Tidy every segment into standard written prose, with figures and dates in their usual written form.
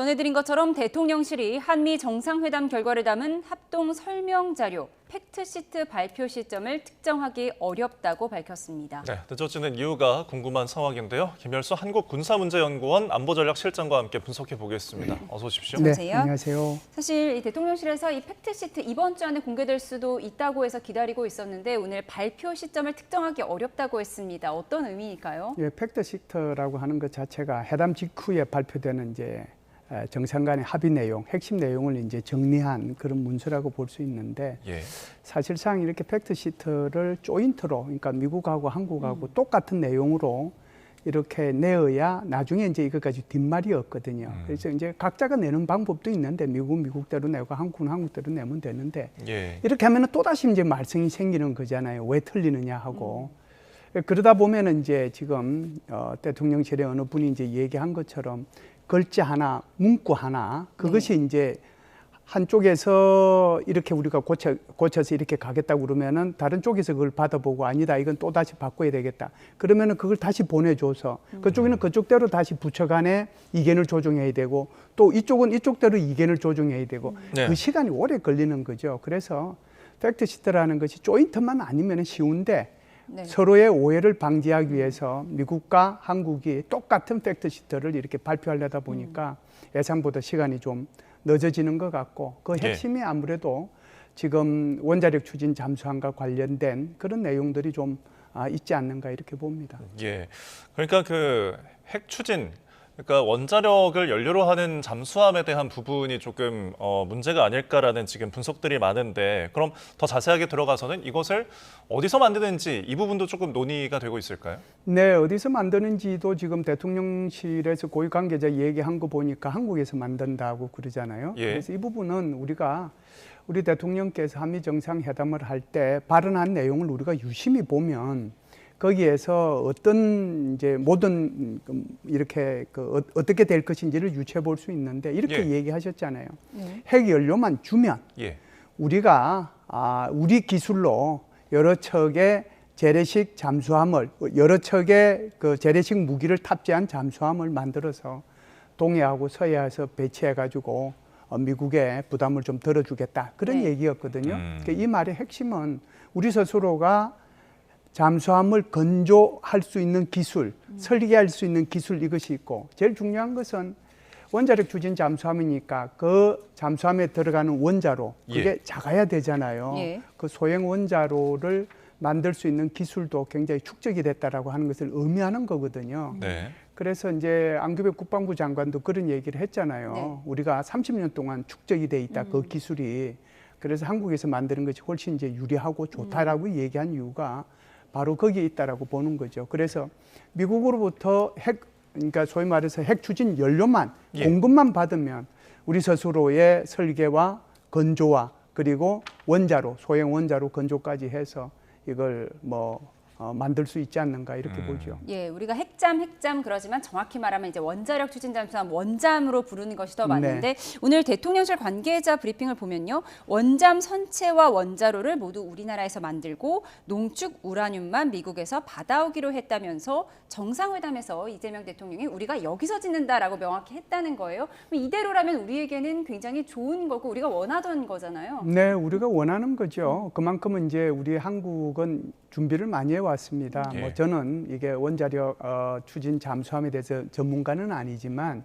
전해드린 것처럼 대통령실이 한미 정상회담 결과를 담은 합동 설명 자료, 팩트시트 발표 시점을 특정하기 어렵다고 밝혔습니다. 네, 늦어지는 이유가 궁금한 상황인데요. 김열수 한국군사문제연구원 안보전략실장과 함께 분석해 보겠습니다. 어서 오십시오. 안녕하세요. 안녕하세요. 사실 이 대통령실에서 이 팩트시트 이번 주 안에 공개될 수도 있다고 해서 기다리고 있었는데 오늘 발표 시점을 특정하기 어렵다고 했습니다. 어떤 의미일까요? 예, 팩트시트라고 하는 것 자체가 회담 직후에 발표되는 이제 정상 간의 합의 내용, 핵심 내용을 이제 정리한 그런 문서라고 볼 수 있는데 사실상 이렇게 팩트시트를 조인트로, 그러니까 미국하고 한국하고 똑같은 내용으로 이렇게 내어야 나중에 이제 이것까지 뒷말이 없거든요. 그래서 이제 각자가 내는 방법도 있는데 미국은 미국대로 내고 한국은 한국대로 내면 되는데 이렇게 하면 또다시 이제 말썽이 생기는 거잖아요. 왜 틀리느냐 하고. 그러다 보면은 이제 지금 대통령실의 어느 분이 이제 얘기한 것처럼 글자 하나, 문구 하나, 그것이 이제 한쪽에서 이렇게 우리가 고쳐서 이렇게 가겠다고 그러면은 다른 쪽에서 그걸 받아보고 아니다, 이건 또 다시 바꿔야 되겠다. 그러면은 그걸 다시 보내줘서 그쪽에는 그쪽대로 다시 부처간에 이견을 조정해야 되고 또 이쪽은 이쪽대로 이견을 조정해야 되고 그 시간이 오래 걸리는 거죠. 그래서 팩트시트라는 것이 조인트만 아니면 쉬운데 서로의 오해를 방지하기 위해서 미국과 한국이 똑같은 팩트시트를 이렇게 발표하려다 보니까 예상보다 시간이 좀 늦어지는 것 같고 그 핵심이 아무래도 지금 원자력 추진 잠수함과 관련된 그런 내용들이 좀 있지 않는가 이렇게 봅니다. 그러니까 그 핵 추진, 그러니까 원자력을 연료로 하는 잠수함에 대한 부분이 조금 문제가 아닐까라는 지금 분석들이 많은데 그럼 더 자세하게 들어가서는 이것을 어디서 만드는지 이 부분도 조금 논의가 되고 있을까요? 네, 어디서 만드는지도 지금 대통령실에서 고위 관계자 얘기한 거 보니까 한국에서 만든다고 그러잖아요. 그래서 이 부분은 우리 대통령께서 한미 정상회담을 할 때 발언한 내용을 우리가 유심히 보면 거기에서 어떤 이제 모든 이렇게 어떻게 될 것인지를 유추해 볼 수 있는데 이렇게 얘기하셨잖아요. 핵 연료만 주면 우리가 우리 기술로 여러 척의 재래식 잠수함을 여러 척의 그 재래식 무기를 탑재한 잠수함을 만들어서 동해하고 서해에서 배치해 가지고 미국의 부담을 좀 덜어주겠다 그런 얘기였거든요. 그러니까 이 말의 핵심은 우리 스스로가 잠수함을 건조할 수 있는 기술, 설계할 수 있는 기술 이것이 있고 제일 중요한 것은 원자력 추진 잠수함이니까 그 잠수함에 들어가는 원자로 그게 작아야 되잖아요. 그 소형 원자로를 만들 수 있는 기술도 굉장히 축적이 됐다라고 하는 것을 의미하는 거거든요. 그래서 이제 안규백 국방부 장관도 그런 얘기를 했잖아요. 우리가 30년 동안 축적이 돼 있다 그 기술이. 그래서 한국에서 만드는 것이 훨씬 이제 유리하고 좋다라고 얘기한 이유가 바로 거기에 있다라고 보는 거죠. 그래서 미국으로부터 그러니까 소위 말해서 핵 추진 연료만 공급만 받으면 우리 스스로의 설계와 건조와 그리고 원자로 소형 원자로 건조까지 해서 이걸 만들 수 있지 않는가 이렇게 보죠. 우리가 핵잠 그러지만 정확히 말하면 이제 원자력 추진 잠수함 원잠으로 부르는 것이 더 맞는데 오늘 대통령실 관계자 브리핑을 보면요. 원잠 선체와 원자로를 모두 우리나라에서 만들고 농축 우라늄만 미국에서 받아오기로 했다면서 정상회담에서 이재명 대통령이 우리가 여기서 짓는다라고 명확히 했다는 거예요. 이대로라면 우리에게는 굉장히 좋은 거고 우리가 원하던 거잖아요. 네, 우리가 원하는 거죠. 그만큼은 이제 우리 한국은 준비를 많이 해왔습니다. 저는 이게 원자력 추진 잠수함에 대해서 전문가는 아니지만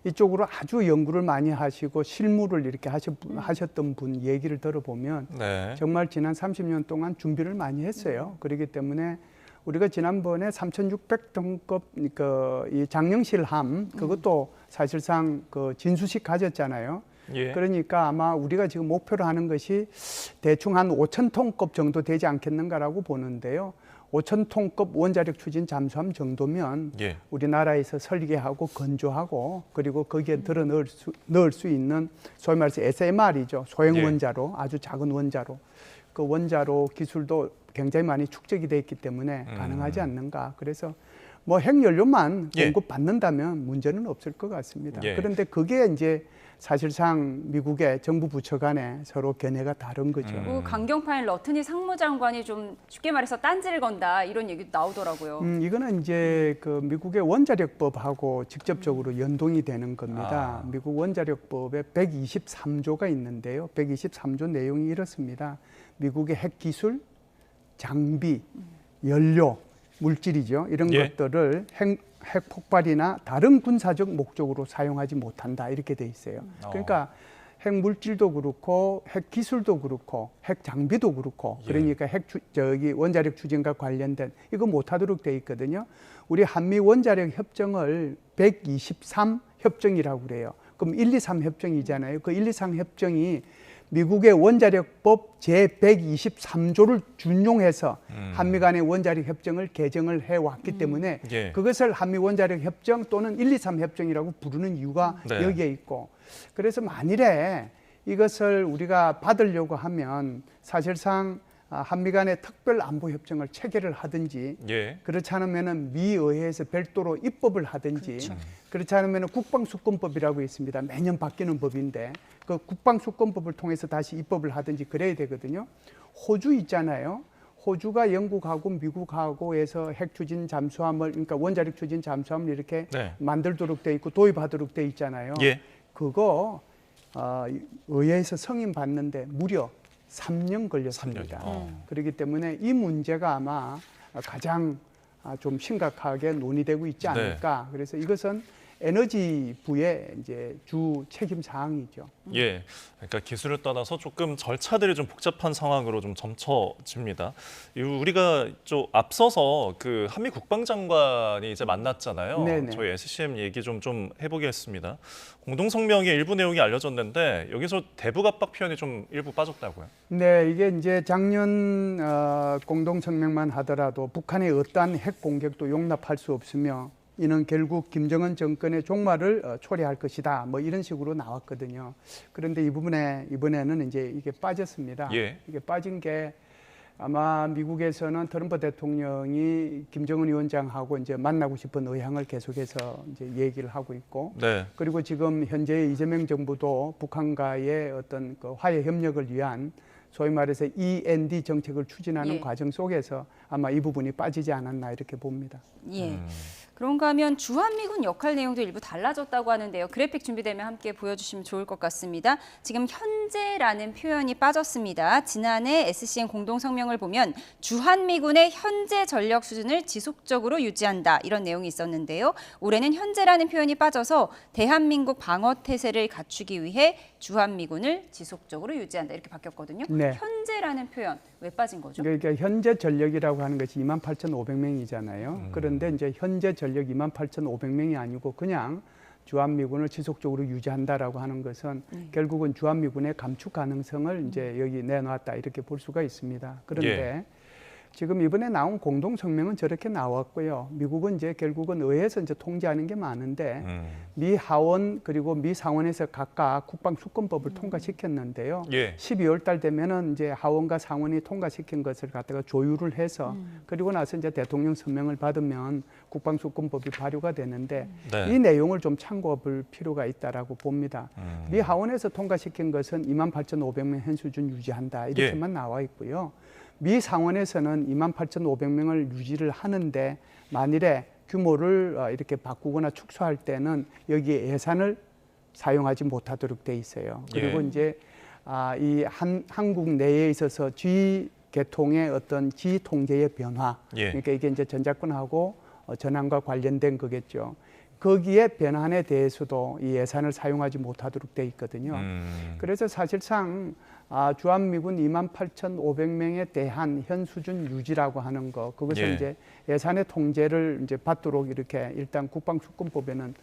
이쪽으로 아주 연구를 많이 하시고 실무를 이렇게 하셨던 분 얘기를 들어보면 정말 지난 30년 동안 준비를 많이 했어요. 그렇기 때문에 우리가 지난번에 3,600톤급 이 장영실함 그것도 사실상 진수식 가졌잖아요. 그러니까 아마 우리가 지금 목표로 하는 것이 대충 한 5,000톤급 정도 되지 않겠는가라고 보는데요. 5,000톤급 원자력 추진 잠수함 정도면 우리나라에서 설계하고 건조하고 그리고 거기에 넣을 수 있는 소위 말해서 SMR이죠. 소형 원자로, 아주 작은 원자로. 그 원자로 기술도 굉장히 많이 축적이 돼 있기 때문에 가능하지 않는가. 그래서 뭐 핵연료만 예. 공급받는다면 문제는 없을 것 같습니다. 예. 그런데 그게 이제 사실상 미국의 정부 부처 간에 서로 견해가 다른 거죠. 강경파인 러트니 상무장관이 좀 쉽게 말해서 딴지를 건다 이런 얘기도 나오더라고요. 이거는 이제 그 미국의 원자력법하고 직접적으로 연동이 되는 겁니다. 미국 원자력법에 123조가 있는데요. 123조 내용이 이렇습니다. 미국의 핵 기술, 장비, 연료, 물질이죠. 이런 예. 것들을 핵 폭발이나 다른 군사적 목적으로 사용하지 못한다 이렇게 돼 있어요. 그러니까 핵 물질도 그렇고 핵 기술도 그렇고 핵 장비도 그렇고 그러니까 원자력 추진과 관련된 이거 못하도록 돼 있거든요. 우리 한미 원자력 협정을 123 협정이라고 그래요. 그럼 123 협정이잖아요. 그 123 협정이 미국의 원자력법 제123조를 준용해서 한미 간의 원자력 협정을 개정을 해왔기 때문에 그것을 한미 원자력 협정 또는 123 협정이라고 부르는 이유가 여기에 있고, 그래서 만일에 이것을 우리가 받으려고 하면 사실상 한미 간의 특별 안보 협정을 체결을 하든지 그렇지 않으면 미 의회에서 별도로 입법을 하든지 그렇지 않으면 국방수권법이라고 있습니다. 매년 바뀌는 법인데 그 국방수권법을 통해서 다시 입법을 하든지 그래야 되거든요. 호주 있잖아요. 호주가 영국하고 미국하고 해서 핵 추진 잠수함을, 그러니까 원자력 추진 잠수함을 이렇게 만들도록 돼 있고 도입하도록 돼 있잖아요. 그거 의회에서 승인 받는데 무려 3년 걸렸습니다. 그렇기 때문에 이 문제가 아마 가장 좀 심각하게 논의되고 있지 않을까. 그래서 이것은 에너지부의 이제 주 책임 사항이죠. 예, 그러니까 기술을 떠나서 조금 절차들이 좀 복잡한 상황으로 좀 점쳐집니다. 우리가 좀 앞서서 그 한미 국방장관이 이제 만났잖아요. 네네. 저희 SCM 얘기 좀 해보겠습니다. 공동 성명의 일부 내용이 알려졌는데 여기서 대북 압박 표현이 좀 일부 빠졌다고요? 네, 이게 이제 작년 공동 성명만 하더라도 북한의 어떠한 핵 공격도 용납할 수 없으며 이는 결국 김정은 정권의 종말을 초래할 것이다. 뭐 이런 식으로 나왔거든요. 그런데 이번에는 이제 이게 빠졌습니다. 이게 빠진 게 아마 미국에서는 트럼프 대통령이 김정은 위원장하고 이제 만나고 싶은 의향을 계속해서 이제 얘기를 하고 있고, 그리고 지금 현재 이재명 정부도 북한과의 어떤 그 화해 협력을 위한 소위 말해서 END 정책을 추진하는 과정 속에서 아마 이 부분이 빠지지 않았나 이렇게 봅니다. 그런가 하면 주한미군 역할 내용도 일부 달라졌다고 하는데요. 그래픽 준비되면 함께 보여주시면 좋을 것 같습니다. 지금 현재라는 표현이 빠졌습니다. 지난해 SCM 공동성명을 보면 주한미군의 현재 전력 수준을 지속적으로 유지한다 이런 내용이 있었는데요. 올해는 현재라는 표현이 빠져서 대한민국 방어태세를 갖추기 위해 주한미군을 지속적으로 유지한다 이렇게 바뀌었거든요. 현재라는 표현 왜 빠진 거죠? 그러니까 현재 전력이라고 하는 것이 28,500명이잖아요. 그런데 이제 현재 전력 28,500명이 아니고 그냥 주한미군을 지속적으로 유지한다라고 하는 것은 결국은 주한미군의 감축 가능성을 이제 여기 내놨다 이렇게 볼 수가 있습니다. 그런데 지금 이번에 나온 공동 성명은 저렇게 나왔고요. 미국은 이제 결국은 의회에서 이제 통제하는 게 많은데 미 하원 그리고 미 상원에서 각각 국방수권법을 통과시켰는데요. 12월 달 되면은 이제 하원과 상원이 통과시킨 것을 갖다가 조율을 해서 그리고 나서 이제 대통령 서명을 받으면 국방수권법이 발효가 되는데 이 내용을 좀 참고해 볼 필요가 있다라고 봅니다. 미 하원에서 통과시킨 것은 28,500명 현수준 유지한다 이렇게만 나와 있고요. 미 상원에서는 28,500명을 유지를 하는데 만일에 규모를 이렇게 바꾸거나 축소할 때는 여기에 예산을 사용하지 못하도록 돼 있어요. 그리고 이제 이 한국 내에 있어서 지휘 계통의 어떤 지휘 통제의 변화, 그러니까 이게 이제 전작권하고 전환과 관련된 거겠죠. 거기에 변환에 대해서도 이 예산을 사용하지 못하도록 돼 있거든요. 그래서 사실상 주한미군 28,500명에 대한 현 수준 유지라고 하는 거, 그것은 이제 예산의 통제를 이제 받도록 이렇게 일단 국방수권법에는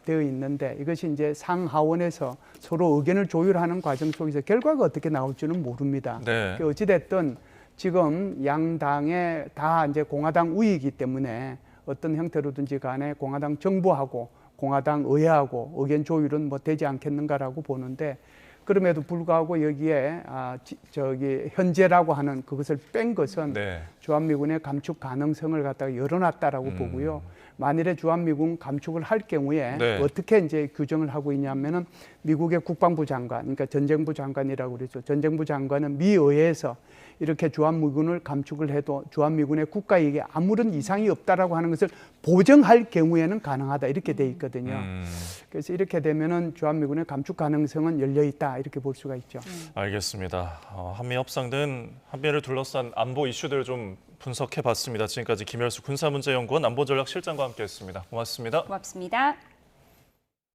되어 있는데 이것이 이제 상하원에서 서로 의견을 조율하는 과정 속에서 결과가 어떻게 나올지는 모릅니다. 어찌됐든 지금 양당에 다 이제 공화당 우위이기 때문에 어떤 형태로든지 간에 공화당 정부하고 공화당 의회하고 의견 조율은 뭐 되지 않겠는가라고 보는데 그럼에도 불구하고 여기에 현재라고 하는 그것을 뺀 것은 주한미군의 감축 가능성을 갖다가 열어놨다라고 보고요. 만일에 주한미군 감축을 할 경우에 네. 어떻게 이제 규정을 하고 있냐면은 미국의 국방부 장관, 그러니까 전쟁부 장관이라고 그러죠. 전쟁부 장관은 미 의회에서 이렇게 주한미군을 감축을 해도 주한미군의 국가이익에 아무런 이상이 없다라고 하는 것을 보정할 경우에는 가능하다 이렇게 돼 있거든요. 그래서 이렇게 되면은 주한미군의 감축 가능성은 열려 있다 이렇게 볼 수가 있죠. 알겠습니다. 한미 협상 등 한미를 둘러싼 안보 이슈들을 좀 분석해봤습니다. 지금까지 김열수 군사문제연구원 안보전략실장과 함께했습니다. 고맙습니다. 고맙습니다.